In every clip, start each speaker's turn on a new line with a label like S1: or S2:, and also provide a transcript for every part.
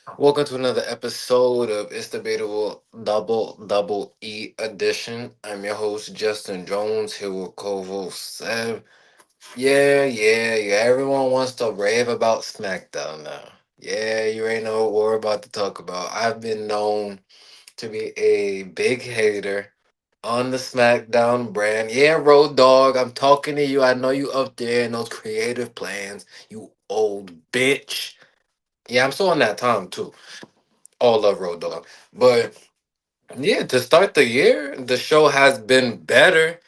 S1: Welcome to another episode of It's Debatable Double E edition. I'm your host Justin Jones here with co-host Seb. Yeah. Everyone wants to rave about Smackdown now. Yeah, you already know what we're about to talk about. I've been known to be a big hater on the Smackdown brand. Yeah, Road Dog, I'm talking to you. I know you up there in those creative plans, you old bitch. Yeah, I'm still on that time too. All love Road Dog. But yeah, to start the year, the show has been better.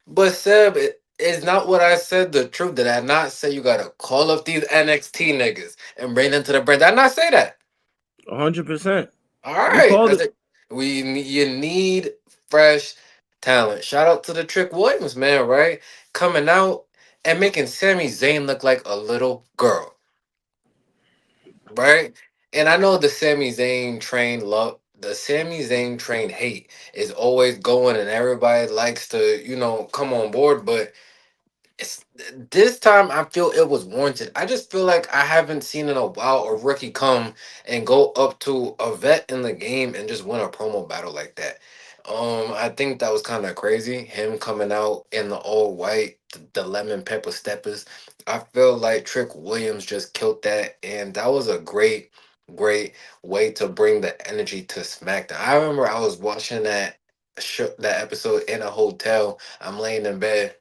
S1: But Seb, it's not what I said the truth. Did I not say you gotta call up these NXT niggas and bring them to the brand? Did I not say that?
S2: 100%.
S1: All
S2: You
S1: right.
S2: called
S1: That's
S2: it.
S1: it. You need fresh talent. Shout out to the Trick Williams, man, right? Coming out and making Sami Zayn look like a little girl. Right? And I know the Sami Zayn train hate is always going and everybody likes to, come on board, but it's this time I feel it was warranted. I just feel like I haven't seen in a while a rookie come and go up to a vet in the game and just win a promo battle like that. I think that was kind of crazy. Him coming out in the all white, the lemon pepper steppers. I feel like Trick Williams just killed that, and that was a great way to bring the energy to SmackDown. I remember I was watching that episode in a hotel. I'm laying in bed,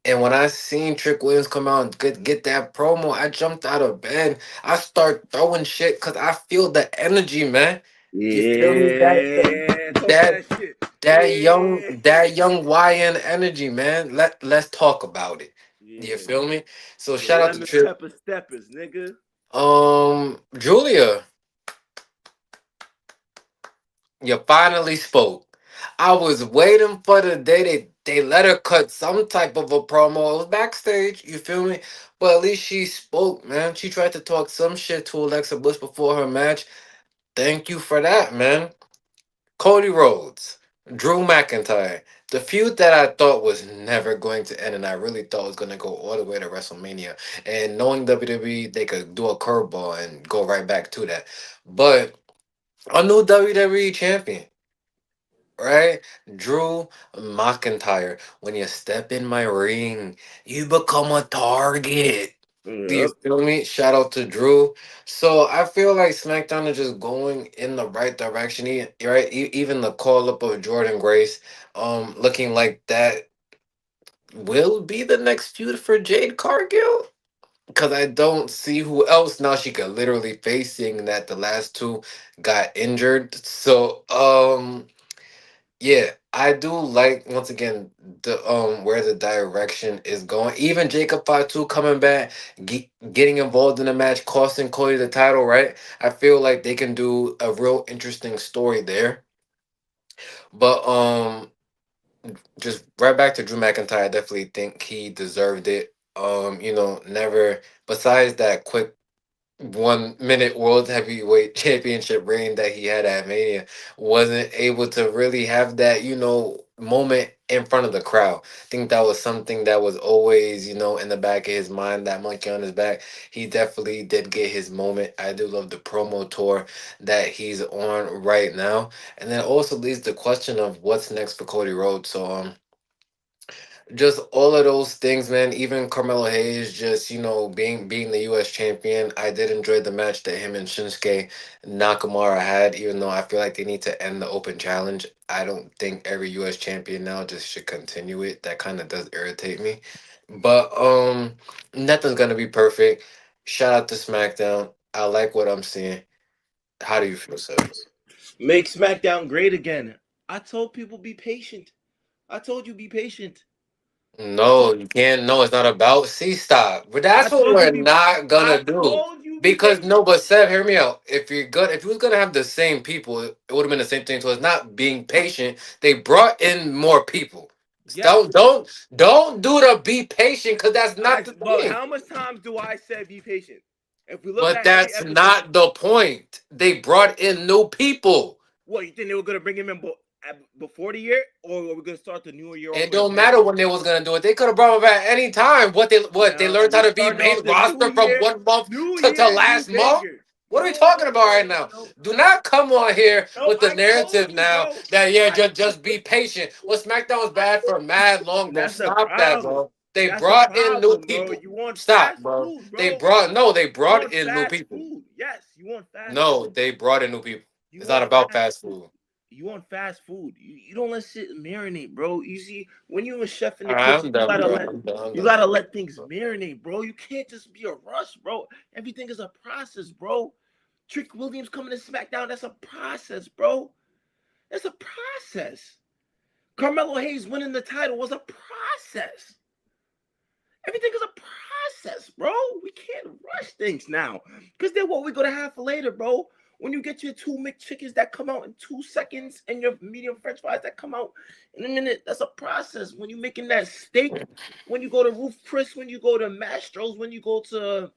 S1: and when I seen Trick Williams come out and get that promo, I jumped out of bed. I start throwing shit because I feel the energy, man. You feel me?
S2: Yeah, talk
S1: That
S2: that shit. Yeah.
S1: that young YN energy, man. Let's talk about it. You
S2: Yeah.
S1: feel me? So
S2: The
S1: shout out to
S2: lemon
S1: Trick.
S2: pepper steppers, nigga.
S1: Julia, you finally spoke. I was waiting for the day they let her cut some type of a promo. It was backstage, you feel me? But at least she spoke, man. She tried to talk some shit to Alexa Bliss before her match. Thank you for that, man. Cody Rhodes, Drew McIntyre. The feud that I thought was never going to end, and I really thought was going to go all the way to WrestleMania. And knowing WWE, they could do a curveball and go right back to that. But a new WWE champion, right? Drew McIntyre. When you step in my ring, you become a target. Do you
S2: Yep.
S1: feel me? Shout out to Drew. So I feel like SmackDown is just going in the right direction. Right? Even the call up of Jordan Grace, looking like that will be the next feud for Jade Cargill. Because I don't see who else now she could literally face, seeing that the last two got injured. So yeah, I do like once again the where the direction is going. Even Jacob Fatu coming back, getting involved in the match, costing Cody the title. Right, I feel like they can do a real interesting story there. But just right back to Drew McIntyre. I definitely think he deserved it. Never besides that quick 1 minute world heavyweight championship reign that he had at Mania, wasn't able to really have that, moment in front of the crowd. I think that was something that was always, in the back of his mind, that monkey on his back. He definitely did get his moment. I do love the promo tour that he's on right now. And then also leaves the question of what's next for Cody Rhodes. So just all of those things, man. Even Carmelo Hayes, just being the U.S. champion. I did enjoy the match that him and Shinsuke Nakamura had. Even though I feel like they need to end the open challenge. I don't think every U.S. champion now just should continue it. That kind of does irritate me. But nothing's gonna be perfect. Shout out to SmackDown. I like what I'm seeing. How do you feel, sir?
S2: Make SmackDown great again. I told people be patient. I told you be patient. I
S1: No,
S2: told
S1: you can't. No, it's not about C stop. But
S2: I
S1: that's what
S2: told you
S1: we're
S2: be
S1: not
S2: I
S1: gonna do.
S2: told you be
S1: Because no,
S2: patient.
S1: but Seth, hear me out. If you was gonna have the same people, it would have been the same thing. So it's not being patient. They brought in more people.
S2: Yes.
S1: Don't do the be patient because that's not the
S2: But
S1: thing.
S2: how much times do I say be patient? If we look
S1: But
S2: at every
S1: that's
S2: episode,
S1: not the point. They brought in new people.
S2: what you think they were gonna bring him in before the year, or were we gonna start the new year off
S1: It
S2: with a
S1: don't
S2: bang?
S1: matter when they was gonna do it. They could have brought him back any time. What they
S2: No,
S1: learned how
S2: we
S1: to be
S2: starting
S1: main
S2: off the new
S1: roster from
S2: year.
S1: 1 month
S2: New
S1: to
S2: year, new
S1: last month.
S2: banger.
S1: What are we
S2: No,
S1: talking
S2: no,
S1: about
S2: no,
S1: right
S2: no,
S1: now?
S2: no.
S1: Do not come on here
S2: No,
S1: with the
S2: I told
S1: narrative
S2: you,
S1: now
S2: bro.
S1: that yeah,
S2: I
S1: just be patient. Well, SmackDown was
S2: I
S1: bad
S2: told
S1: for mad long,
S2: you.
S1: bro.
S2: That's the
S1: Stop that,
S2: problem.
S1: bro. They
S2: That's the
S1: brought in new
S2: problem, bro.
S1: people.
S2: You want
S1: Stop,
S2: fast
S1: bro.
S2: food,
S1: They
S2: bro.
S1: brought no, they
S2: You
S1: brought
S2: want
S1: in new
S2: fast
S1: people.
S2: food. Yes, you want fast
S1: No,
S2: food.
S1: they brought in new people.
S2: You
S1: It's not
S2: want
S1: about
S2: fast
S1: fast
S2: food.
S1: food.
S2: You want fast food. You don't let shit marinate, bro. You see, when you're a chef in the kitchen,
S1: I'm done, bro. I'm done. I'm
S2: you
S1: done.
S2: gotta let things marinate, bro. You can't just be a rush, bro. Everything is a process, bro. Trick Williams coming to SmackDown, that's a process, bro. That's a process. Carmelo Hayes winning the title was a process. Everything is a process, bro. We can't rush things now. Because then what we're gonna have for later, bro. When you get your two McChickens that come out in 2 seconds and your medium French fries that come out in a minute, that's a process. When you're making that steak, when you go to Roof Chris, when you go to Mastro's, when you go to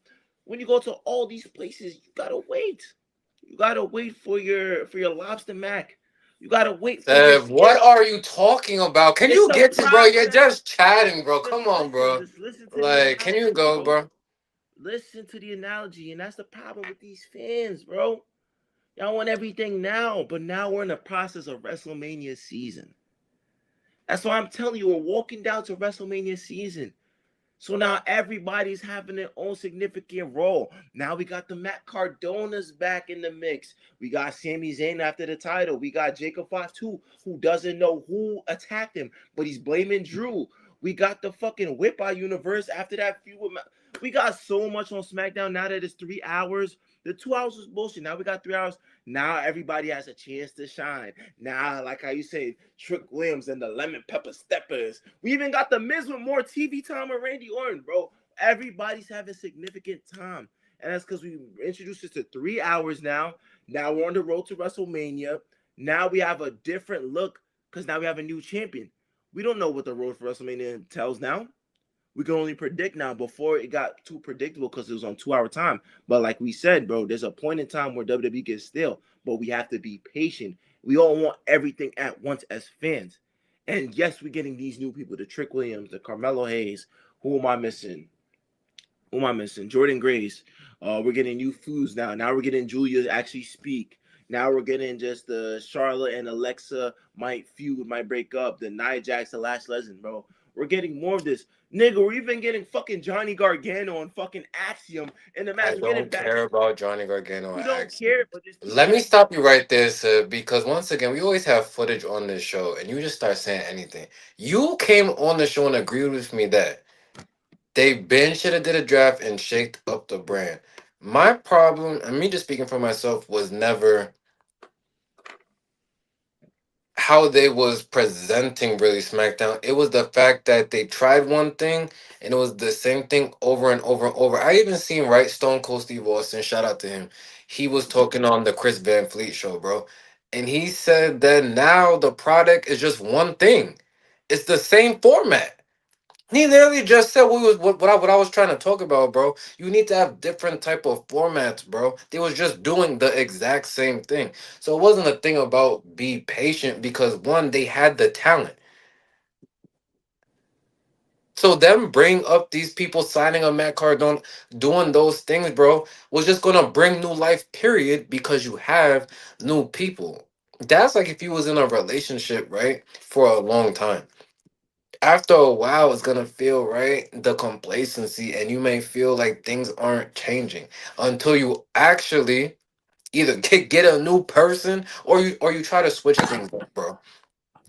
S2: all these places, you gotta wait. You gotta wait for your lobster mac. You gotta wait for your
S1: What
S2: skip.
S1: are you talking about? Can
S2: It's
S1: you
S2: a
S1: get to, bro? You're
S2: process.
S1: just chatting, bro.
S2: Just
S1: Come on,
S2: listen.
S1: bro.
S2: Just listen to the
S1: Like, can you
S2: analogy,
S1: go,
S2: bro.
S1: bro?
S2: Listen to the analogy, and that's the problem with these fans, bro. Y'all want everything now, but now we're in the process of WrestleMania season. That's why I'm telling you, we're walking down to WrestleMania season. So now everybody's having their own significant role. Now we got the Matt Cardonas back in the mix. We got Sami Zayn after the title. We got Jacob Fox too, who doesn't know who attacked him, but he's blaming Drew. We got the fucking Whip Out universe after that feud with we got so much on SmackDown now that it's 3 hours. The 2 hours was bullshit. Now we got 3 hours. Now everybody has a chance to shine. Now, like how you say, Trick Williams and the Lemon Pepper Steppers. We even got the Miz with more TV time with Randy Orton, bro. Everybody's having significant time. And that's because we introduced it to 3 hours now. Now we're on the road to WrestleMania. Now we have a different look because now we have a new champion. We don't know what the road for WrestleMania tells now. We can only predict now. Before it got too predictable because it was on 2 hour time. But like we said, bro, there's a point in time where WWE gets stale, but we have to be patient. We all want everything at once as fans. And yes, we're getting these new people, the Trick Williams, the Carmelo Hayes. Who am I missing? Who am I missing? Jordan Grace. We're getting new foods now. Now we're getting Julia actually speak. Now we're getting just the Charlotte and Alexa might feud, might break up. The Nia Jax, the Lash Legend, bro. We're getting more of this. Nigga, we're even getting fucking Johnny Gargano and fucking Axiom in the
S1: I
S2: match. We're getting
S1: don't
S2: back.
S1: care about Johnny Gargano or
S2: You don't
S1: Axiom.
S2: care, but there's people
S1: Let me
S2: that
S1: stop you right there, sir, because once again, we always have footage on this show, and you just start saying anything. You came on the show and agreed with me that they been should have did a draft and shaked up the brand. My problem, and me just speaking for myself, was never how they was presenting really SmackDown. It was the fact that they tried one thing and it was the same thing over and over and over. I even seen right Stone Cold Steve Austin, shout out to him. He was talking on the Chris Van Fleet show, bro. And he said that now the product is just one thing. It's the same format. He literally just said what I was trying to talk about, bro. You need to have different type of formats, bro. They was just doing the exact same thing. So it wasn't a thing about be patient because one, they had the talent. So them bring up these people signing a Matt Cardone, doing those things, bro, was just gonna bring new life, period, because you have new people. That's like if you was in a relationship, right, for a long time. After a while it's gonna feel right the complacency and you may feel like things aren't changing until you actually either get a new person or you try to switch things up, bro.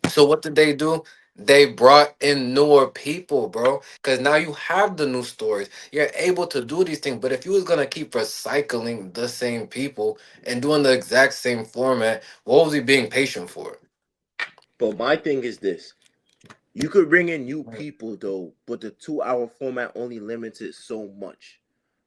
S1: So what did they do? They brought in newer people, bro, because now you have the new stories, you're able to do these things. But if you was gonna keep recycling the same people and doing the exact same format, what was he being patient for?
S2: But my thing is this. You could bring in new people though, but the 2 hour format only limits it so much.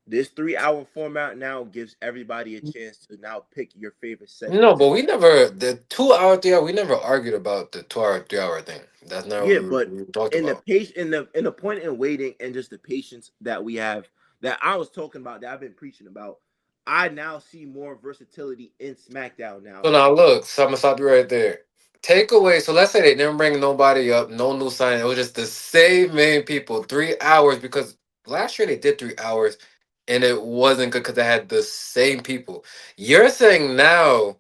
S2: This 3 hour format now gives everybody a chance to now pick your favorite
S1: No,
S2: segments.
S1: but we never the 2 hour 3 hour. We never argued about the 2 hour 3 hour thing. That's not what
S2: Yeah, but
S1: we talked
S2: in the
S1: about.
S2: patient in the point in waiting and just the patience that we have that I was talking about that I've been preaching about, I now see more versatility in SmackDown now.
S1: So now look, so I'm gonna stop you right there. Take away. So let's say they didn't bring nobody up, no new sign. It was just the same main people, 3 hours because last year they did 3 hours. and it wasn't good because they had the same people. You're saying now,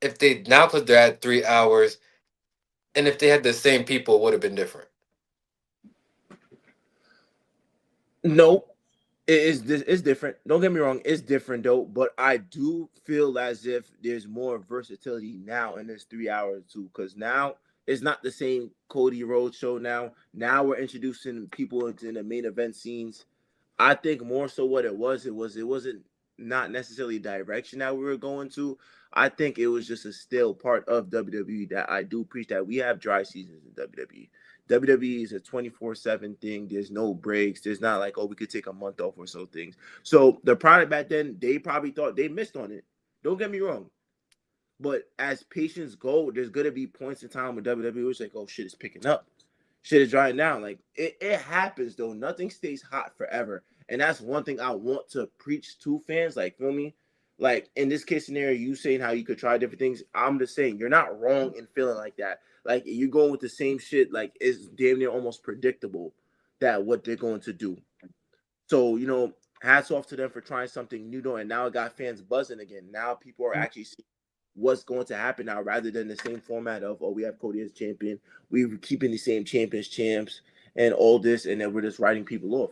S1: if they now because they're at 3 hours, and if they had the same people, it would have been different.
S2: No, it's different. Don't get me wrong, it's different though. But I do feel as if there's more versatility now in this 3 hours too, because now it's not the same Cody Rhodes show. Now we're introducing people into the main event scenes. I think more so what it wasn't not necessarily direction that we were going to. I think it was just a still part of WWE that I do preach that we have dry seasons in WWE. WWE is a 24/7 thing. There's no breaks. There's not like, oh, we could take a month off or so things. So the product back then, they probably thought they missed on it. Don't get me wrong. But as patients go, there's gonna be points in time with WWE which like, oh shit, it's picking up. Shit is drying down. Like it happens though. Nothing stays hot forever. And that's one thing I want to preach to fans. Like, feel me? Like in this case scenario, you saying how you could try different things. I'm just saying you're not wrong in feeling like that. Like you're going with the same shit, like it's damn near almost predictable that what they're going to do. So, hats off to them for trying something new though. And now it got fans buzzing again. Now people are actually seeing what's going to happen now rather than the same format of, oh, we have Cody as champion, we're keeping the same champs and all this, and then we're just writing people off.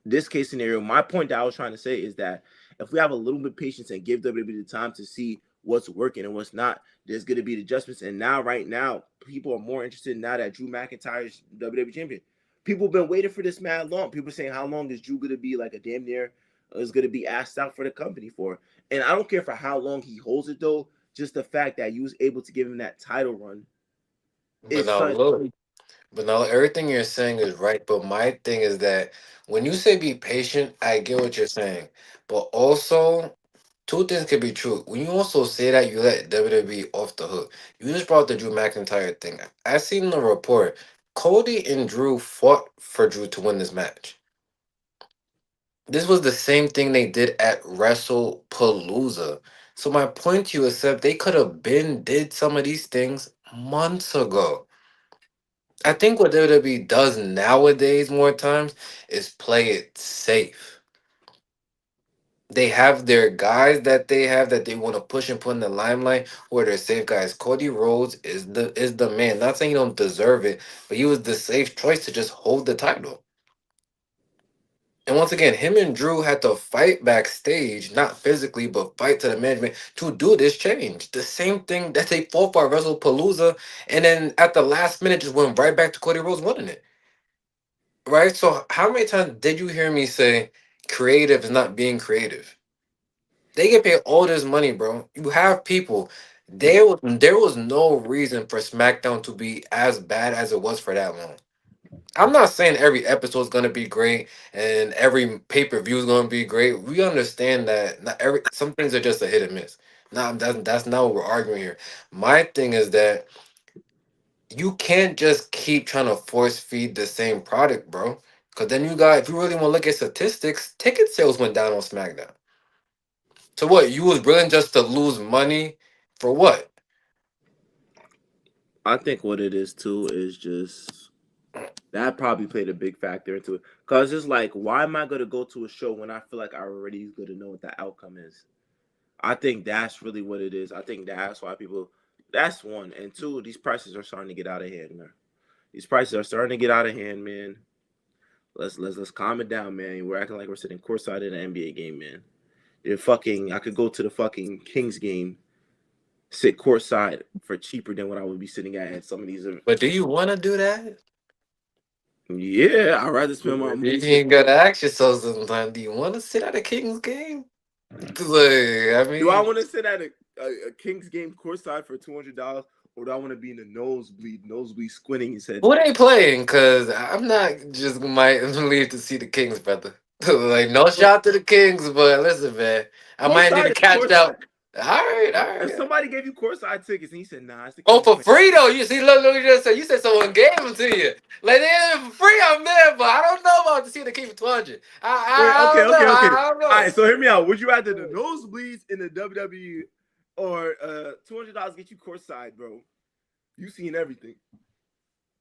S2: This case scenario, my point that I was trying to say is that if we have a little bit of patience and give WWE the time to see what's working and what's not, there's going to be adjustments. And now, right now, people are more interested now that Drew McIntyre is WWE champion. People have been waiting for this mad long. People are saying, how long is Drew going to be like a damn near is going to be asked out for the company for? And I don't care for how long he holds it though. Just the fact that you was able to give him that title run
S1: But
S2: is
S1: now
S2: something.
S1: look, but now everything you're saying is right. But my thing is that when you say be patient, I get what you're saying. But also, two things could be true. When you also say that, you let WWE off the hook. You just brought the Drew McIntyre thing. I seen the report. Cody and Drew fought for Drew to win this match. This was the same thing they did at WrestlePalooza. So my point to you is that they could have been did some of these things months ago. I think what WWE does nowadays more times is play it safe. They have their guys that they want to push and put in the limelight who are their safe guys. Cody Rhodes is the man. Not saying he don't deserve it, but he was the safe choice to just hold the title. And once again, him and Drew had to fight backstage, not physically, but fight to the management to do this change. The same thing that they fought for at WrestlePalooza, and then at the last minute just went right back to Cody Rhodes winning it. Right? So how many times did you hear me say creative is not being creative? They get paid all this money, bro. You have people. There was no reason for SmackDown to be as bad as it was for that long. I'm not saying every episode is gonna be great and every pay-per-view is gonna be great. We understand that not every some things are just a hit and miss. That's not what we're arguing here. My thing is that you can't just keep trying to force feed the same product, bro. Cause then you got if you really want to look at statistics, ticket sales went down on SmackDown. So what? You was willing just to lose money for what?
S2: I think what it is too is just that probably played a big factor into it. Cause it's like, why am I gonna go to a show when I feel like I already gonna know what the outcome is? I think that's really what it is. I think that's why people. That's one and two. These prices are starting to get out of hand, man. These prices are starting to get out of hand, man. Let's calm it down, man. We're acting like we're sitting courtside in an NBA game, man. The fucking I could go to the fucking Kings game, sit courtside for cheaper than what I would be sitting at some of these.
S1: But do you want to do that?
S2: Yeah, I'd rather spend my
S1: You
S2: money sitting.
S1: ain't gotta ask yourself sometimes. Do you want to sit at a Kings game? 'Cause, like, I
S2: Do I
S1: mean,
S2: want to sit at a Kings game courtside for $200, or do I want to be in the nosebleed, squinting his head?
S1: who they playing? Cause I'm not just might leave to see the Kings, brother. Like, no shot to the Kings, but listen, man, I might need
S2: Courtside
S1: to
S2: is
S1: catch
S2: courtside.
S1: out. All right, all
S2: If
S1: right.
S2: somebody gave you courtside tickets and he said, "Nah, it's the
S1: Oh,
S2: Kings
S1: for
S2: playing,"
S1: free though. You see, look, you just said you said someone gave them to you. Like they did it for free. I'm there, but I don't know about to see the King for 200.
S2: wait,
S1: I
S2: okay,
S1: don't know.
S2: okay, okay.
S1: I don't
S2: All right,
S1: know.
S2: so hear me out. Would you rather the nosebleeds in the WWE or $200 get you courtside, bro? You seen everything.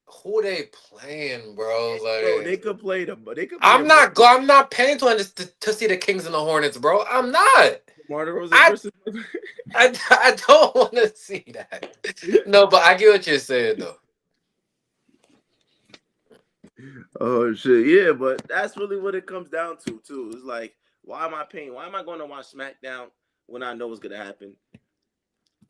S1: Who they playing, bro?
S2: Bro, they
S1: Like,
S2: could play a
S1: I'm not paying to see the Kings and the Hornets, bro. I'm not.
S2: DeMar DeRozan
S1: I
S2: versus.
S1: I don't want to see that. No, but I get what you're saying though.
S2: Oh shit, yeah, but that's really what it comes down to too. It's like, why am I paying? Why am I going to watch SmackDown when I know what's gonna happen?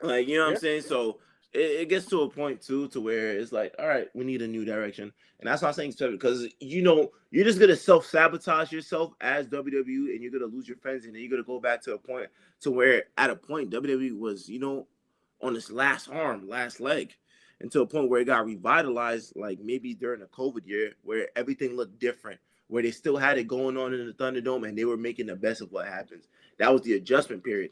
S2: Like, you know what I'm
S1: Yeah.
S2: saying? So it gets to a point too to where it's like, all right, we need a new direction. And that's why I'm saying because you're just gonna self sabotage yourself as WWE, and you're gonna lose your friends, and then you're gonna go back to a point to where at a point WWE was, on its last arm, last leg, and to a point where it got revitalized, like maybe during the COVID year, where everything looked different, where they still had it going on in the Thunderdome, and they were making the best of what happens. That was the adjustment period.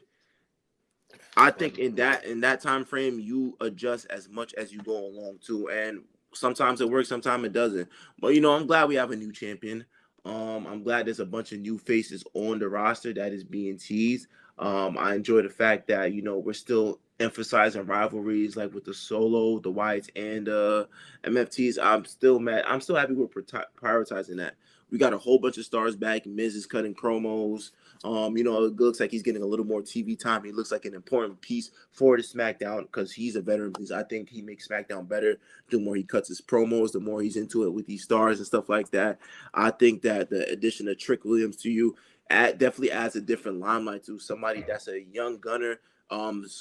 S2: I think in that time frame, you adjust as much as you go along too, and sometimes it works, sometimes it doesn't. But I'm glad we have a new champion. I'm glad there's a bunch of new faces on the roster that is being teased. I enjoy the fact that we're still emphasizing rivalries like with the Solo, the Whites, and MFTs. I'm still mad. I'm still happy we're prioritizing that. We got a whole bunch of stars back. Miz is cutting promos. It looks like he's getting a little more TV time. He looks like an important piece for the SmackDown because he's a veteran. Because I think he makes SmackDown better. The more he cuts his promos, the more he's into it with these stars and stuff like that. I think that the addition of Trick Williams to you definitely adds a different limelight to somebody that's a young gunner.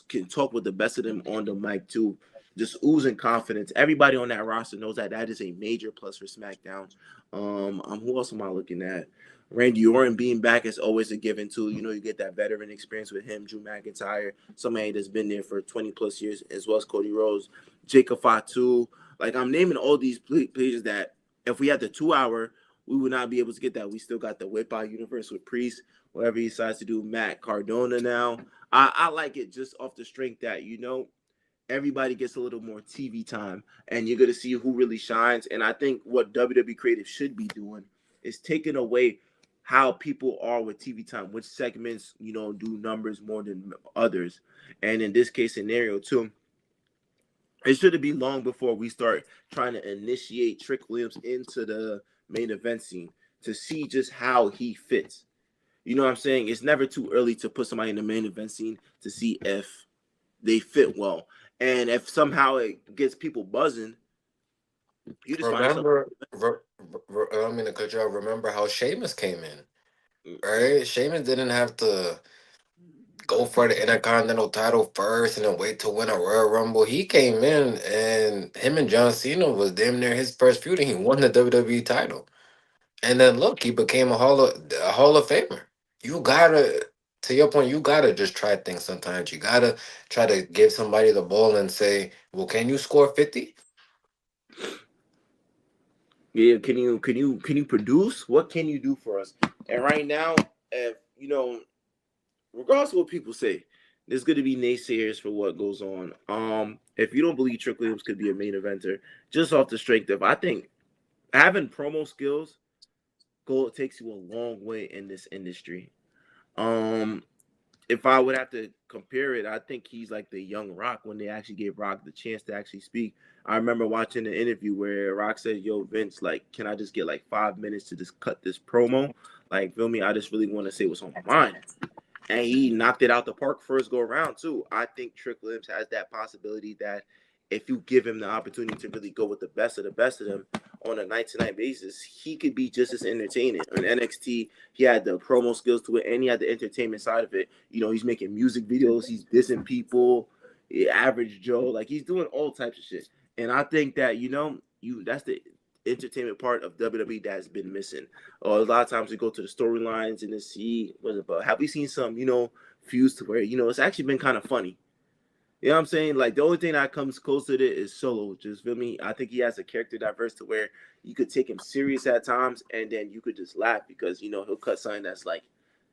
S2: Can talk with the best of them on the mic too. Just oozing confidence. Everybody on that roster knows that that is a major plus for SmackDown. Who else am I looking at? Randy Orton being back is always a given too. You get that veteran experience with him, Drew McIntyre, somebody that's been there for 20 plus years, as well as Cody Rhodes, Jacob Fatu. Like I'm naming all these pages that if we had the 2 hour, we would not be able to get that. We still got the Whip Out universe with Priest, whatever he decides to do. Matt Cardona now. I like it just off the strength that everybody gets a little more TV time, and you're gonna see who really shines. And I think what WWE Creative should be doing is taking away how people are with TV time, which segments do numbers more than others, and in this case scenario too, it should be long before we start trying to initiate Trick Williams into the main event scene to see just how he fits. You know what I'm saying? It's never too early to put somebody in the main event scene to see if they fit well. And if somehow it gets people buzzing, you just find yourself.
S1: Remember, I mean to cut you off. Remember how Sheamus came in, right? Sheamus didn't have to go for the Intercontinental title first and then wait to win a Royal Rumble. He came in and him and John Cena was damn near his first feud and he won the WWE title. And then look, he became a Hall of Famer. You gotta, to your point, you gotta just try things sometimes. You gotta try to give somebody the ball and say, "Well, can you score 50?"
S2: Yeah, can you produce? What can you do for us? And right now, if regardless of what people say, there's going to be naysayers for what goes on. If you don't believe Trick Williams could be a main eventer, just off the strength of, I think having promo skills go takes you a long way in this industry. Um, if I would have to compare it, I think he's like the young Rock when they actually gave Rock the chance to actually speak. I remember watching an interview where Rock said, "Yo, Vince, like, can I just get like 5 minutes to just cut this promo? Like, feel me? I just really want to say what's on my mind." And he knocked it out the park first go around too. I think Trick Williams has that possibility that if you give him the opportunity to really go with the best of them on a night to night basis, he could be just as entertaining. On NXT, he had the promo skills to it, and he had the entertainment side of it. He's making music videos, he's dissing people, average Joe, like he's doing all types of shit. And I think that you that's the entertainment part of WWE that's been missing. Or a lot of times we go to the storylines and to see what about. Have we seen some feuds to where it's actually been kind of funny. You know what I'm saying? Like the only thing that comes close to it is Solo. Just feel me. I think he has a character diverse to where you could take him serious at times, and then you could just laugh because he'll cut something that's like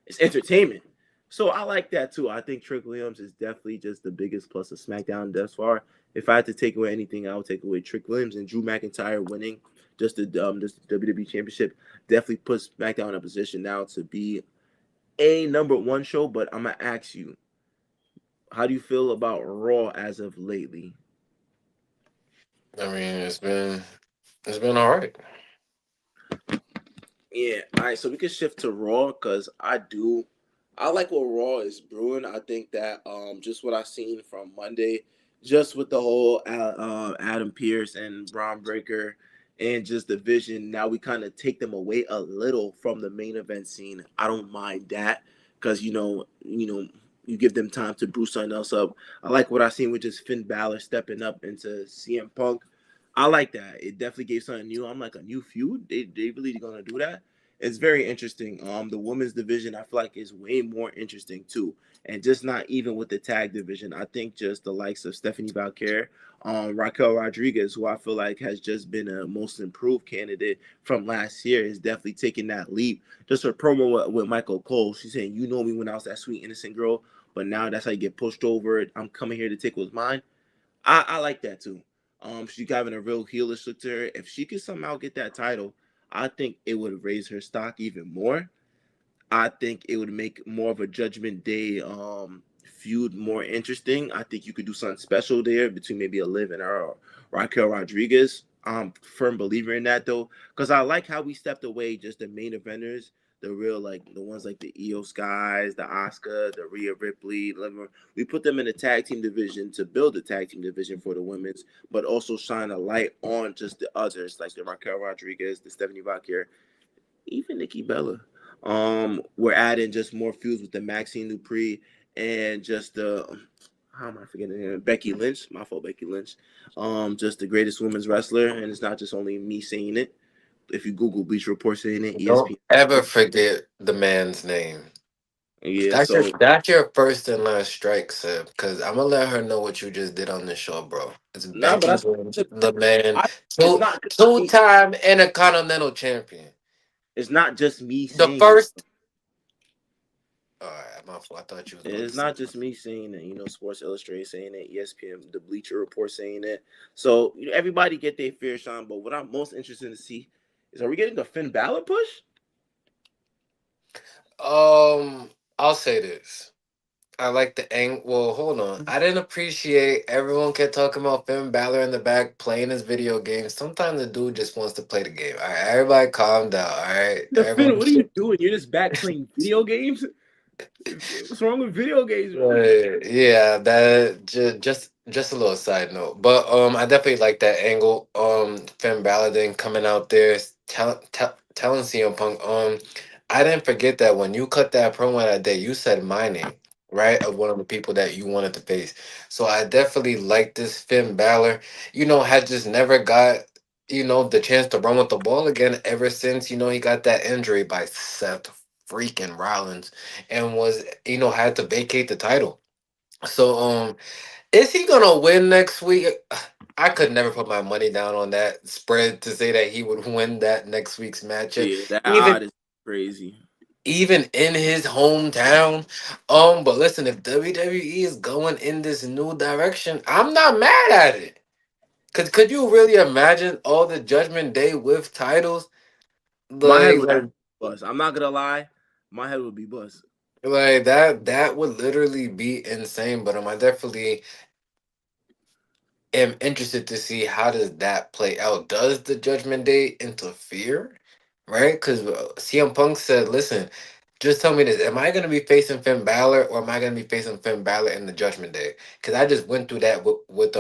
S2: it's entertainment. So I like that too. I think Trick Williams is definitely just the biggest plus of SmackDown thus far. If I had to take away anything, I would take away Trick Williams and Drew McIntyre winning just the WWE Championship. Definitely puts SmackDown in a position now to be a number one show. But I'm gonna ask you, how do you feel about Raw as of lately?
S1: I mean, it's been all right.
S2: Yeah. All right. So we can shift to Raw because I like what Raw is brewing. I think that just what I seen from Monday, just with the whole Adam Pierce and Braun Breaker, and just the vision. Now we kind of take them away a little from the main event scene. I don't mind that because you give them time to brew something else up. I like what I seen with just Finn Balor stepping up into CM Punk. I like that. It definitely gave something new. I'm like a new feud. They really gonna do that? It's very interesting. The women's division I feel like is way more interesting too, and just not even with the tag division. I think just the likes of Stephanie Valkyrie, Raquel Rodriguez, who I feel like has just been a most improved candidate from last year, is definitely taking that leap. Just her promo with Michael Cole, she's saying, "You know me when I was that sweet innocent girl, but now that's how you get pushed over. I'm coming here to take what's mine." I like that too. She's having a real heelish look to her. If she could somehow get that title, I think it would raise her stock even more. I think it would make more of a Judgment Day feud more interesting. I think you could do something special there between maybe a Liv and Raquel Rodriguez. I'm a firm believer in that though, because I like how we stepped away just the main eventers, the real like the ones like the Io Skies, the Asuka, the Rhea Ripley. We put them in the tag team division to build the tag team division for the women's, but also shine a light on just the others like the Raquel Rodriguez, the Stephanie Valkyrie, even Nikki Bella. We're adding just more feuds with the Maxine Dupree and just the how am I forgetting her name? Becky Lynch. My fault, Becky Lynch. Just the greatest women's wrestler, and it's not just only me saying it. If you Google Bleacher Report saying it,
S1: Don't
S2: ESPN.
S1: ever forget the man's name.
S2: Yeah, so
S1: That's your first and last strike, Seb. Because I'm gonna let her know what you just did on this show, bro. It's
S2: nah, but
S1: Becky
S2: that's
S1: Lynch, the man,
S2: I, it's
S1: two
S2: not
S1: two
S2: me.
S1: time Intercontinental Champion.
S2: It's not just me
S1: The
S2: saying it.
S1: first. All right, my fault. I thought you was about
S2: It's
S1: to say
S2: not just me saying it. Sports Illustrated saying it, ESPN, the Bleacher Report saying it. So everybody get their fair shine. But what I'm most interested to see is, are we getting the Finn Balor push?
S1: I'll say this. I like the ang. Well, hold on. I didn't appreciate everyone kept talking about Finn Balor in the back playing his video game. Sometimes the dude just wants to play the game. All right, everybody, calm down. All right,
S2: The Finn,
S1: everyone.
S2: what are you doing? You're just back playing video games. What's wrong with video games, bro?
S1: Right. Yeah, that just a little side note, but I definitely like that angle. Finn Balor then coming out there, telling CM Punk. I didn't forget that when you cut that promo that day, you said my name, right, of one of the people that you wanted to face. So I definitely like this Finn Balor. Had just never got the chance to run with the ball again ever since he got that injury by Seth freaking Rollins and was had to vacate the title. So is he gonna win next week? I could never put my money down on that spread to say that he would win that next week's matchup,
S2: Yeah, that
S1: even
S2: odd is crazy.
S1: even in his hometown. But listen, if WWE is going in this new direction, I'm not mad at it. Could you really imagine all the Judgment Day with titles?
S2: My head
S1: Like
S2: would
S1: like
S2: actually bust. I'm not gonna lie. My head would be bust.
S1: like that would literally be insane. But I definitely am interested to see how does that play out. Does the Judgment Day interfere? Right? Because CM Punk said, "Listen, just tell me this: Am I going to be facing Finn Balor, or am I going to be facing Finn Balor in the Judgment Day? Because I just went through that with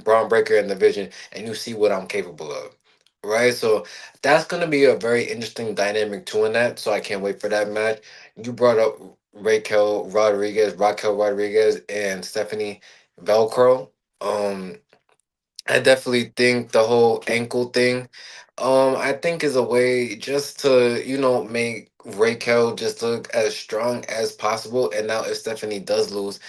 S1: Braun Breaker in the Vision, and you see what I'm capable of." Right, so that's gonna be a very interesting dynamic too in that. So I can't wait for that match. You brought up Raquel Rodriguez, and Stephanie Velcro. Um, I definitely think the whole ankle thing, I think is a way just to, make Raquel just look as strong as possible. And now if Stephanie does lose,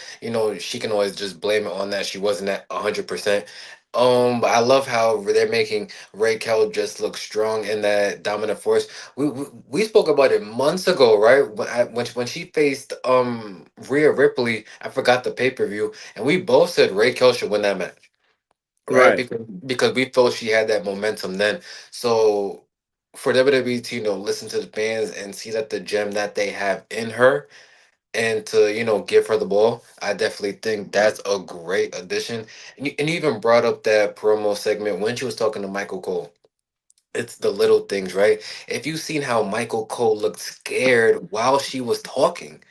S1: she can always just blame it on that she wasn't at 100%. But I love how they're making Raquel just look strong in that dominant force. We spoke about it months ago, right? When she faced Rhea Ripley, I forgot the pay-per-view, and we both said Raquel should win that match, right?
S2: Right.
S1: Because we felt she had that momentum then. So for WWE to listen to the fans and see that the gem that they have in her, and to give her the ball. I definitely think that's a great addition. And you even brought up that promo segment when she was talking to Michael Cole. It's the little things, right? If you seen how Michael Cole looked scared while she was talking,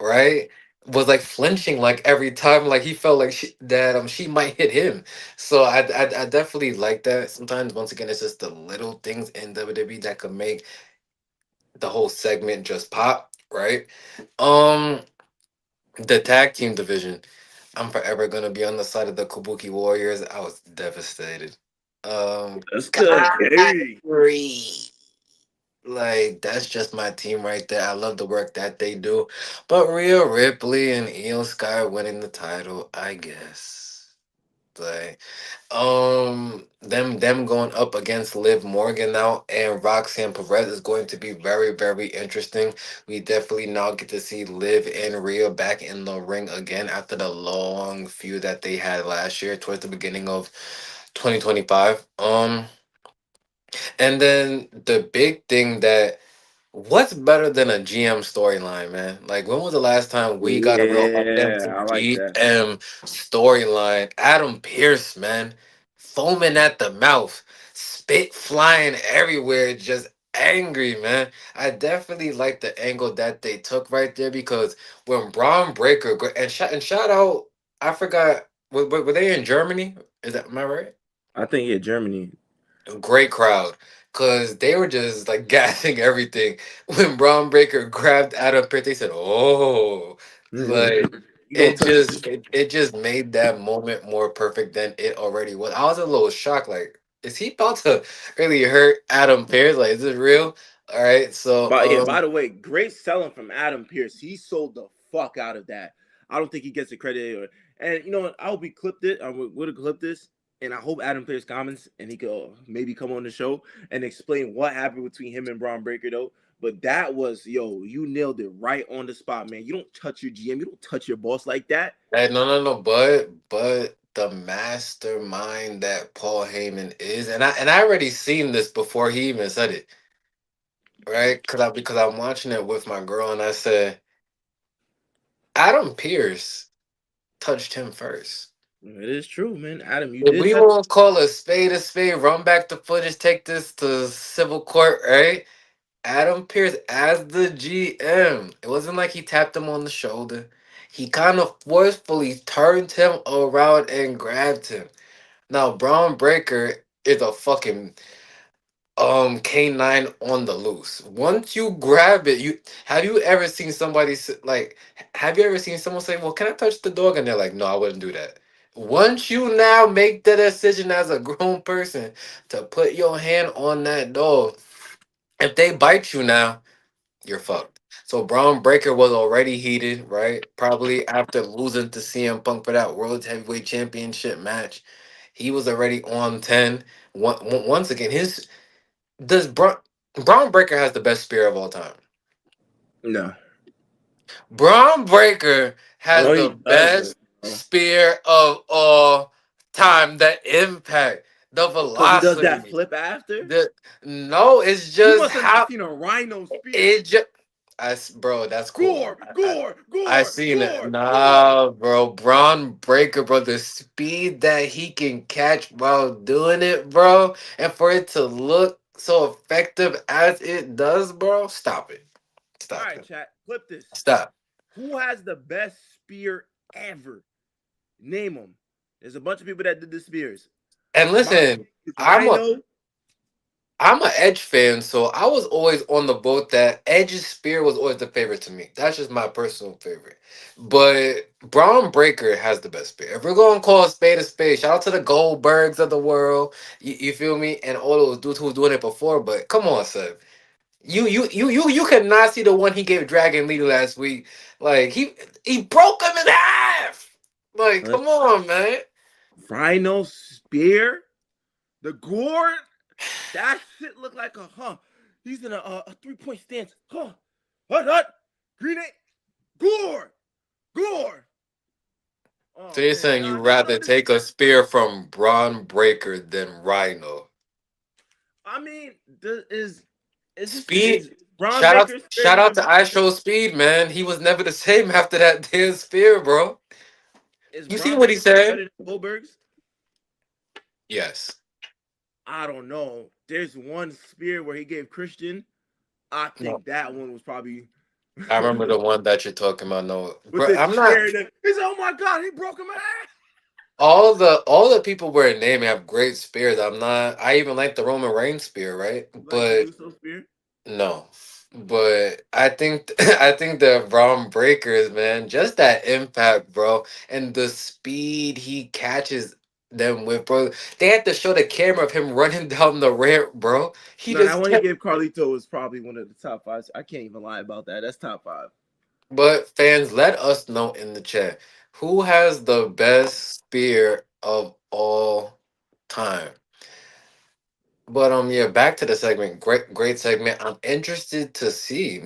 S1: right? Was like flinching like every time, like he felt like she might hit him. So I definitely like that. Sometimes once again, it's just the little things in WWE that could make the whole segment just pop, right? Um, the tag team division. I'm forever gonna be on the side of the Kabuki Warriors. I was devastated.
S2: That's good. Hey.
S1: Kyrie. Like that's just my team right there. I love the work that they do. But Rhea Ripley and Io Sky winning the title, I guess. Like them going up against Liv Morgan now and Roxanne Perez is going to be very, very interesting. We definitely now get to see Liv and Rhea back in the ring again after the long feud that they had last year towards the beginning of 2025. And then the big thing that what's better than a GM storyline, man? Like, when was the last time we got a real
S2: Yeah,
S1: authentic
S2: I like that.
S1: GM storyline? Adam Pierce, man, foaming at the mouth, spit flying everywhere, just angry, man. I definitely like the angle that they took right there because when Braun Breaker and shout out, I forgot, were they in Germany? Is that am I right?
S2: I think yeah, Germany.
S1: Great crowd because they were just like gassing everything when Braun Breaker grabbed Adam Pearce. They said, "Oh," like
S2: You don't touch this.
S1: it just made that moment more perfect than it already was. I was a little shocked. Like, is he about to really hurt Adam Pearce? Like, is this real? All right, so
S2: But yeah, by the way, great selling from Adam Pierce. He sold the fuck out of that. I don't think he gets the credit. And you know what? I hope we clipped it. I would have clipped this. And I hope Adam Pierce comments and he could maybe come on the show and explain what happened between him and Braun Breaker though. But that was you nailed it right on the spot, man. You don't touch your GM, you don't touch your boss like that.
S1: hey, no, but the mastermind that Paul Heyman is, and I already seen this before he even said it. Right? Because I'm watching it with my girl, and I said Adam Pierce touched him first.
S2: It is true, man. Adam, you
S1: If
S2: did
S1: we
S2: touch.
S1: want to call a spade, run back the footage, take this to civil court, right? Adam Pierce as the GM. It wasn't like he tapped him on the shoulder. He kind of forcefully turned him around and grabbed him. Now, Braun Breaker is a fucking canine on the loose. Once you grab it, you ever seen somebody like have you ever seen someone say, "Well, can I touch the dog?" And they're like, "No, I wouldn't do that." Once you now make the decision as a grown person to put your hand on that dog, if they bite you now, you're fucked. So Braun Breaker was already heated, right? Probably after losing to CM Punk for that World Heavyweight Championship match. He was already on 10. Once again, his does Braun Breaker has the best spear of all time.
S2: No.
S1: Braun Breaker has
S2: No, he
S1: the
S2: doesn't.
S1: best spear of all time. The impact, the
S2: Because he does that
S1: velocity.
S2: flip after.
S1: The no, it's
S2: You
S1: just
S2: must have not
S1: how
S2: seen a rhino spear.
S1: it just. Bro, that's cool.
S2: Gore, gore,
S1: I
S2: gore,
S1: seen it.
S2: gore, gore.
S1: Nah, bro, Braun Breaker, bro, the speed that he can catch while doing it, bro, and for it to look so effective as it does, bro. Stop it.
S2: All
S1: Stop
S2: right,
S1: it.
S2: chat. Flip this.
S1: Stop.
S2: Who has the best spear ever? Name them. There's a bunch of people that did the spears.
S1: And
S2: My
S1: listen,
S2: is
S1: I'm a
S2: Rhino.
S1: I'm a Edge fan, so I was always on the boat that Edge's spear was always the favorite to me. That's just my personal favorite. But Braun Breaker has the best spear. If we're gonna call a spade, shout out to the Goldbergs of the world. You feel me? And all those dudes who was doing it before. But come on, Seb. You cannot see the one he gave Dragon Lee last week. Like he broke him in half. Like, come on, man.
S2: Rhino spear. The gore. That shit look like a He's in a 3-point stance. Hut. Green eight. Gore. Gore.
S1: So
S2: Oh
S1: you're
S2: man,
S1: saying
S2: nah,
S1: you
S2: no, no.
S1: rather
S2: This.
S1: take a spear from Braun Breaker than Rhino?
S2: I mean, this is. It just
S1: Speed
S2: is. Braun Baker's spirit
S1: Shout out
S2: even
S1: to
S2: better
S1: I
S2: than
S1: Show Speed, man. He was never the same after that damn spear, bro.
S2: is
S1: You see
S2: Braun
S1: what he
S2: Baker's spirit
S1: said?
S2: better than Goldberg's?
S1: Yes.
S2: I don't know. There's one spear where he gave Christian. I
S1: No.
S2: think that one was probably
S1: I remember the one that you're talking about. No,
S2: with
S1: bro,
S2: the
S1: I'm not.
S2: chair. And he said, "Oh my God, he broke him in half."
S1: All the people we're naming have great spears. I'm not. I even like the Roman Reigns spear, right?
S2: You like the
S1: But
S2: Uso spear?
S1: no. But I think I think the Braun Breakers, man, just that impact, bro, and the speed he catches them with, bro. They had to show the camera of him running down the ramp, bro. He
S2: No, that
S1: just
S2: one he
S1: kept.
S2: gave Carlito was probably one of the top five. I can't even lie about that. That's top five.
S1: But fans, let us know in the chat who has the best spear of all time. But yeah, back to the segment. Great segment. I'm interested to see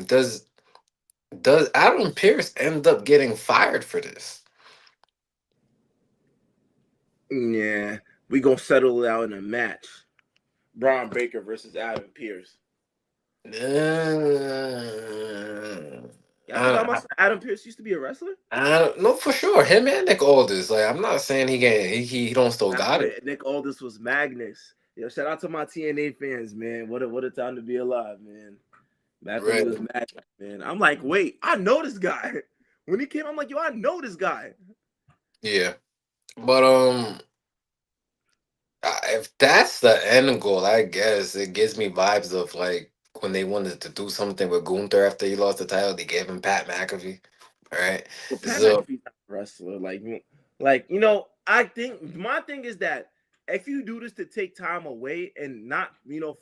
S1: does Adam Pierce end up getting fired for this?
S2: Yeah, we gonna settle it out in a match. Braun Baker versus Adam Pierce. Y'all forgot
S1: I,
S2: about Adam Pierce used to be a wrestler.
S1: I don't know for sure. Him and Nick Aldis. Like I'm not saying he don't still
S2: Nah,
S1: got
S2: man,
S1: it.
S2: Nick Aldis was Magnus. Yo, shout out to my TNA fans, man. What a time to be alive, man. Back when he was
S1: Really?
S2: Magnus, man. I'm like, wait, I know this guy. When he came, I'm like, yo, I know this guy.
S1: Yeah. But if that's the end goal, I guess it gives me vibes of like when they wanted to do something with Gunther after he lost the title, they gave him Pat McAfee. All right.
S2: But Pat
S1: So
S2: McAfee's not a wrestler. Like I think my thing is that if you do this to take time away and not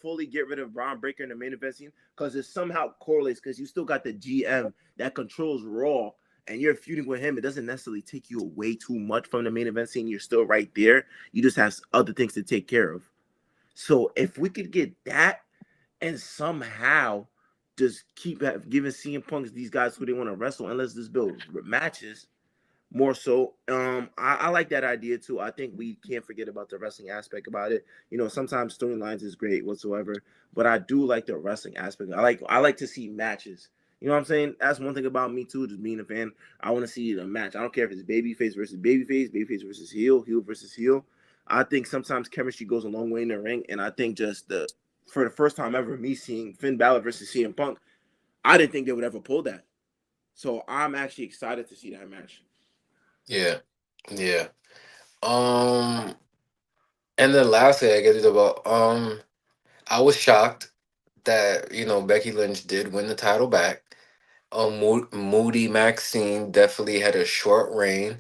S2: fully get rid of Braun Breaker in the main event scene, because it somehow correlates because you still got the GM that controls Raw and you're feuding with him, it doesn't necessarily take you away too much from the main event scene. You're still right there. You just have other things to take care of. So if we could get that and somehow just keep giving CM Punks these guys who they want to wrestle and let's just build matches more so. I like that idea too. I think we can't forget about the wrestling aspect about it. Sometimes storylines is great whatsoever, but I do like the wrestling aspect. I like to see matches. You know what I'm saying? That's one thing about me too, just being a fan. I want to see a match. I don't care if it's babyface versus babyface, babyface versus heel versus heel. I think sometimes chemistry goes a long way in the ring, and I think just the for the first time ever, me seeing Finn Balor versus CM Punk, I didn't think they would ever pull that. So I'm actually excited to see that match.
S1: yeah, yeah. Um, and then lastly, I get it about I was shocked that Becky Lynch did win the title back. Moody Maxine definitely had a short reign.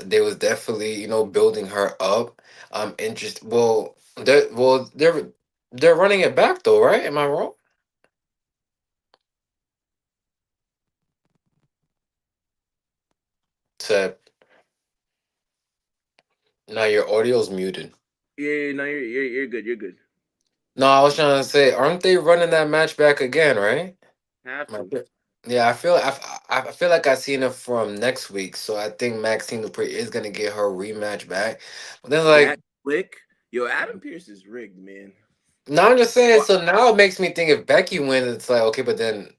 S1: They was definitely building her up. I'm interested. They're running it back though, right? Am I wrong? Except now your audio's muted.
S2: Yeah, no, you're good. You're good.
S1: No, I was trying to say, aren't they running that match back again, right?
S2: Have
S1: My
S2: to.
S1: bad. Yeah, I feel like I seen it from next week, so I think Maxine Dupri is gonna get her rematch back. But then
S2: That
S1: like,
S2: quick. Yo, Adam Pierce is rigged, man.
S1: now I'm just saying.
S2: Well,
S1: So now it makes me think if Becky wins, it's like okay, but then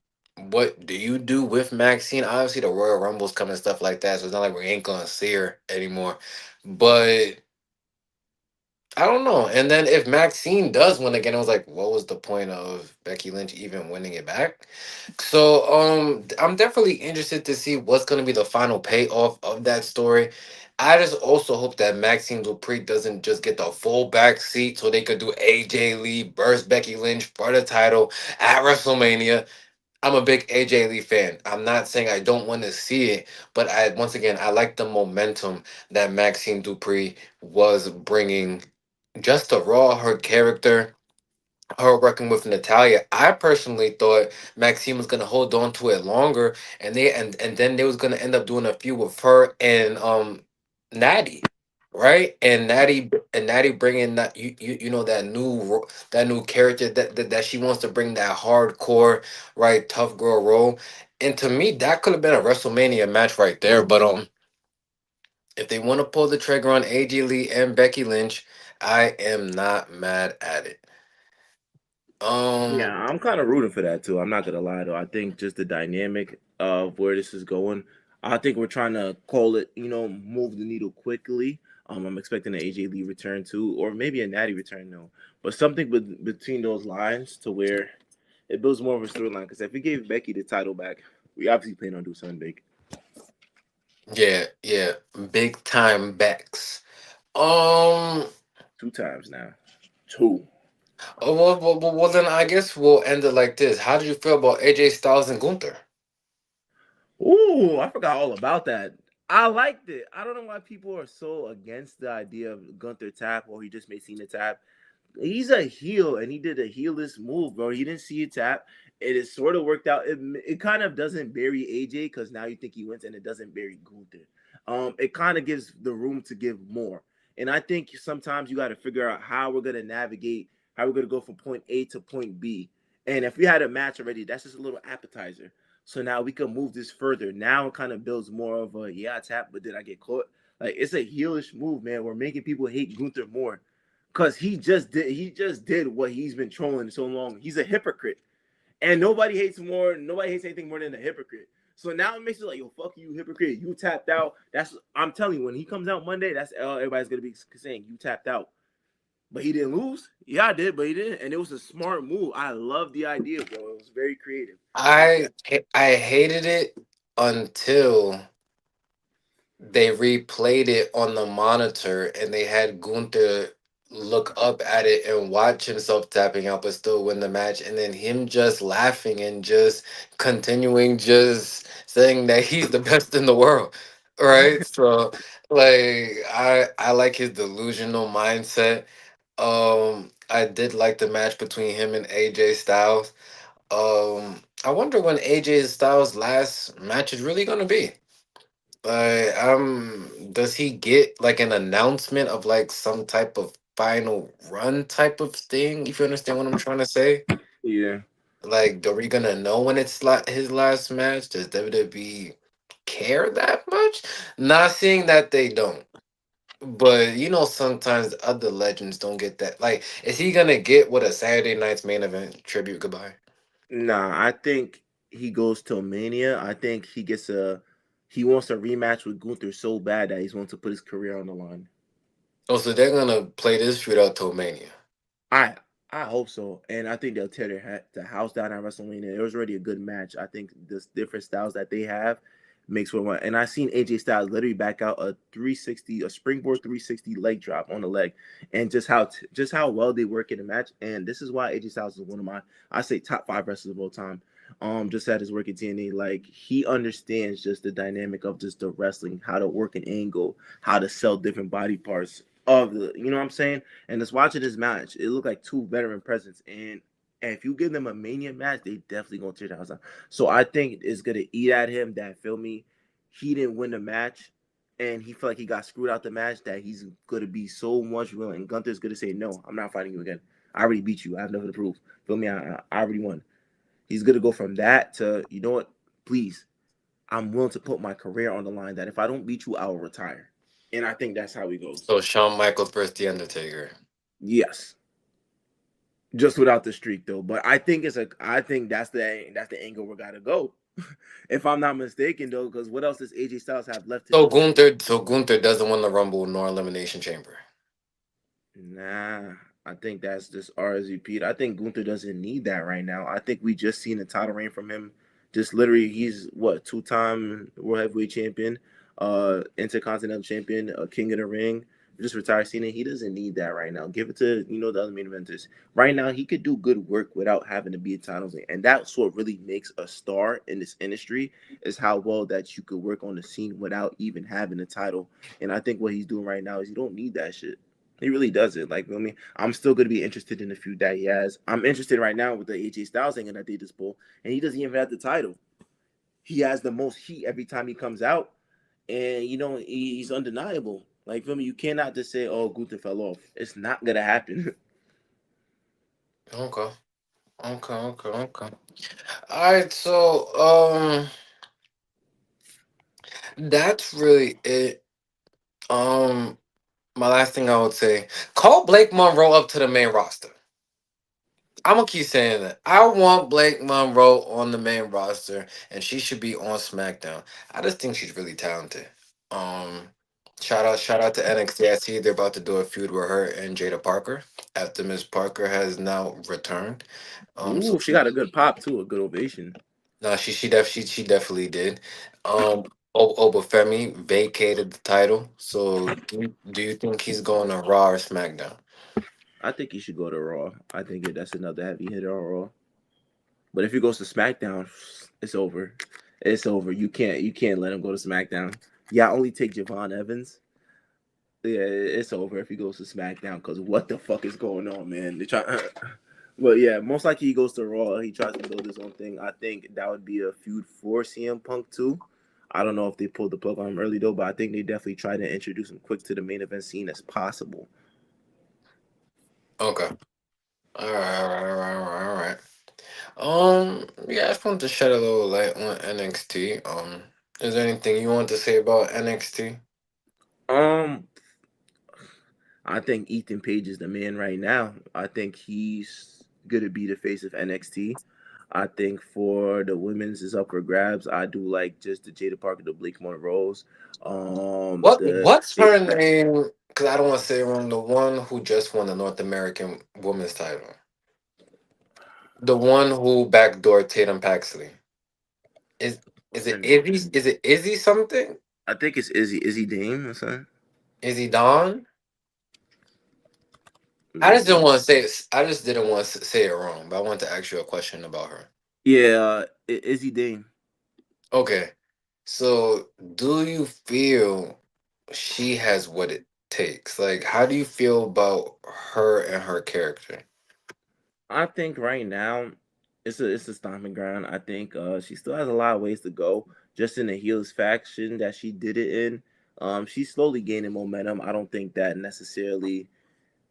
S1: what do you do with Maxine? Obviously, the Royal Rumble's coming and stuff like that, so it's not like we ain't gonna see her anymore. But I don't know. And then if Maxine does win again, I was like, what was the point of Becky Lynch even winning it back? So I'm definitely interested to see what's gonna be the final payoff of that story. I just also hope that Maxine Dupri doesn't just get the full back seat so they could do AJ Lee versus Becky Lynch for the title at WrestleMania. I'm a big AJ Lee fan. I'm not saying I don't want to see it, but I once again I like the momentum that Maxine Dupri was bringing just to raw her character, her working with Natalia. I personally thought Maxine was gonna hold on to it longer, and then they was gonna end up doing a feud with her and Natty, right? And Natty bringing that that new character that she wants to bring, that hardcore, right, tough girl role. And to me, that could have been a WrestleMania match right there. But if they want to pull the trigger on AJ Lee and Becky Lynch, I am not mad at it. Um,
S2: Yeah, I'm kind of rooting for that too. I'm not gonna lie though. I think just the dynamic of where this is going. I think we're trying to call it, move the needle quickly. I'm expecting an AJ Lee return too, or maybe a Natty return though. But something between those lines to where it builds more of a storyline. Because if we gave Becky the title back, we obviously plan on doing something big.
S1: yeah, yeah, big time backs. Um,
S2: 2 times now. Two.
S1: well, then I guess we'll end it like this. How did you feel about AJ Styles and Gunther?
S2: Ooh, I forgot all about that. I liked it. I don't know why people are so against the idea of Gunther tap or he just may see the tap. He's a heel and he did a heelless move, bro. He didn't see a tap. It is sort of worked out. It kind of doesn't bury AJ because now you think he wins and it doesn't bury Gunther. It kind of gives the room to give more. And I think sometimes you got to figure out how we're gonna navigate, how we're gonna go from point A to point B. And if we had a match already, that's just a little appetizer. So now we can move this further. Now it kind of builds more of a yeah, I tap, but did I get caught? Like it's a heelish move, man. We're making people hate Gunther more. Cause he just did what he's been trolling so long. He's a hypocrite. And nobody hates anything more than a hypocrite. So now it makes it like, yo, fuck you, hypocrite. You tapped out. That's I'm telling you, when he comes out Monday, that's all everybody's gonna be saying. You tapped out. But he didn't lose. Yeah, I did, but he didn't. And it was a smart move. I love the idea, bro. It was very creative. I think
S1: I hated it until they replayed it on the monitor and they had Gunther look up at it and watch himself tapping out but still win the match, and then him just laughing and just continuing just saying that he's the best in the world, right? So like I like his delusional mindset. I did like the match between him and AJ Styles. I wonder when AJ Styles last match is really gonna be. Does he get like an announcement of like some type of final run type of thing? If you understand what I'm trying to say,
S2: yeah.
S1: like, are we gonna know when it's his last match? Does WWE care that much? Not saying that they don't, but sometimes other legends don't get that. Like, is he gonna get what a Saturday night's main event tribute goodbye?
S2: Nah, I think he goes to Mania. I think he wants a rematch with Gunther so bad that he's going to put his career on the line.
S1: Oh, so they're gonna play this feud out till Mania.
S2: I I hope so, and I think they'll tear the house down at WrestleMania. It was already a good match. I think the different styles that they have makes for one. And I seen AJ Styles literally back out a 360, a springboard 360 leg drop on the leg, and just how well they work in the match. And this is why AJ Styles is one of my I say top 5 wrestlers of all time. Just at his work at TNA, like he understands just the dynamic of just the wrestling, how to work an angle, how to sell different body parts of the, you know what I'm saying? And just watching this match, it looked like two veteran presence. And if you give them a mania match, they definitely gonna tear the house down. So I think it's gonna eat at him that feel me. He didn't win the match, and he felt like he got screwed out the match. That he's gonna be so much willing. And Gunther's gonna say, "No, I'm not fighting you again. I already beat you. I have nothing to prove. Feel me? I already won." He's gonna go from that to, you know what? Please, I'm willing to put my career on the line. That if I don't beat you, I will retire. And I think that's how he goes.
S1: So Shawn Michaels versus The Undertaker.
S2: Yes. Just without the streak though. But I think that's the angle we gotta go. If I'm not mistaken though, because what else does AJ Styles have left in
S1: So
S2: his tank?
S1: Gunther doesn't win the Rumble nor Elimination Chamber.
S2: Nah, I think that's just RSVP. I think Gunther doesn't need that right now. I think we just seen a title reign from him. Just literally, he's what 2-time World Heavyweight Champion, Intercontinental Champion, King of the Ring. Just retired Cena. He doesn't need that right now. Give it to the other main eventers. Right now, he could do good work without having to be a title ring, and that's what really makes a star in this industry is how well that you could work on the scene without even having a title. And I think what he's doing right now is you don't need that shit. He really doesn't. Like, feel me? I'm still going to be interested in the feud that he has. I'm interested right now with the AJ Styles thing that they just pulled, and he doesn't even have the title. He has the most heat every time he comes out, and he's undeniable. Like, feel me? You cannot just say, "Oh, Gunther fell off." It's not gonna happen.
S1: Okay. Okay. All right, so that's really it. Um, my last thing I would say, call Blake Monroe up to the main roster. I'm gonna keep saying that. I want Blake Monroe on the main roster, and she should be on SmackDown. I just think she's really talented. Um, shout out to NXT. I see they're about to do a feud with her and Jada Parker after Miss Parker has now returned. So
S2: Ooh, she got a good pop too, a good ovation.
S1: no, she definitely did. Um, Obafemi vacated the title. So do you think he's going to Raw or SmackDown?
S2: I think he should go to Raw. I think that's another heavy hitter on Raw. But if he goes to SmackDown, it's over. It's over. You can't let him go to SmackDown. Yeah, only take Javon Evans. Yeah, it's over if he goes to SmackDown because what the fuck is going on, man? They try. Well, yeah, most likely he goes to Raw. He tries to build his own thing. I think that would be a feud for CM Punk too. I don't know if they pulled the plug on him early though, but I think they definitely try to introduce him quick to the main event scene as possible.
S1: Okay. All right, all right, all right, all right, all right. Yeah, I just wanted to shed a little light on NXT. Is there anything you want to say about NXT?
S2: Um, I think Ethan Page is the man right now. I think he's gonna be the face of NXT. I think for the women's is up for grabs. I do like just the Jada Parker, the Blake Monroes, the
S1: What's her
S2: Bayley.
S1: name? Because I don't want to say it wrong. The one who just won the North American Women's title. The one who backdoored Tatum Paxley. Is
S2: What's
S1: is
S2: her
S1: it
S2: name?
S1: Izzy? Is it Izzy something?
S2: I think it's Izzy Dame or something.
S1: Izzy Dawn? I just didn't
S2: Maybe.
S1: want to say it. I just didn't want to say it wrong. But I want to ask you a question about her.
S2: Yeah, Izzy Dame.
S1: Okay. So, do you feel she has what it takes? Like, how do you feel about her and her character?
S2: I think right now it's a stomping ground. I think she still has a lot of ways to go. Just in the heels faction that she did it in, she's slowly gaining momentum. I don't think that necessarily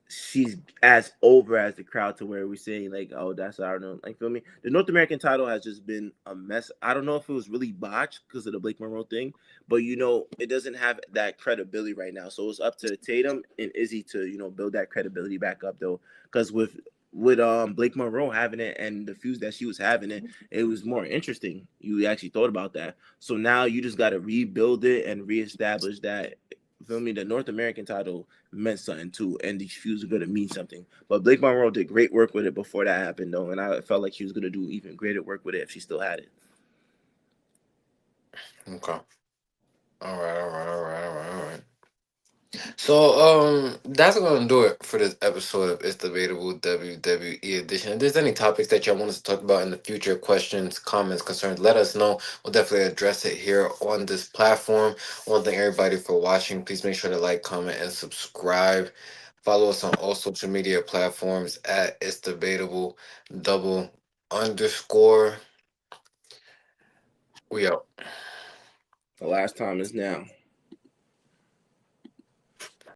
S2: she's as over as the crowd to where we're saying like, oh, that's I don't know, like feel me. The North American title has just been a mess. I don't know if it was really botched because of the Blake Monroe thing, but it doesn't have that credibility right now. So it's up to Tatum and Izzy to build that credibility back up though, because with Blake Monroe having it and the fuse that she was having it was more interesting. You actually thought about that. So now you just got to rebuild it and reestablish that. Feel me? The North American title meant something too, and these feuds are gonna mean something. But Blake Monroe did great work with it before that happened, though, and I felt like she was gonna do even greater work with it if she still had it.
S1: Okay. All right, all right, all right, all right, all right. So, that's gonna do it for this episode of It's Debatable WWE edition. If there's any topics that y'all want us to talk about in the future, questions, comments, concerns, let us know. We'll definitely address it here on this platform. I want to thank everybody for watching. Please make sure to like, comment, and subscribe. Follow us on all social media platforms at It's Debatable double underscore. We out.
S2: The last time is now.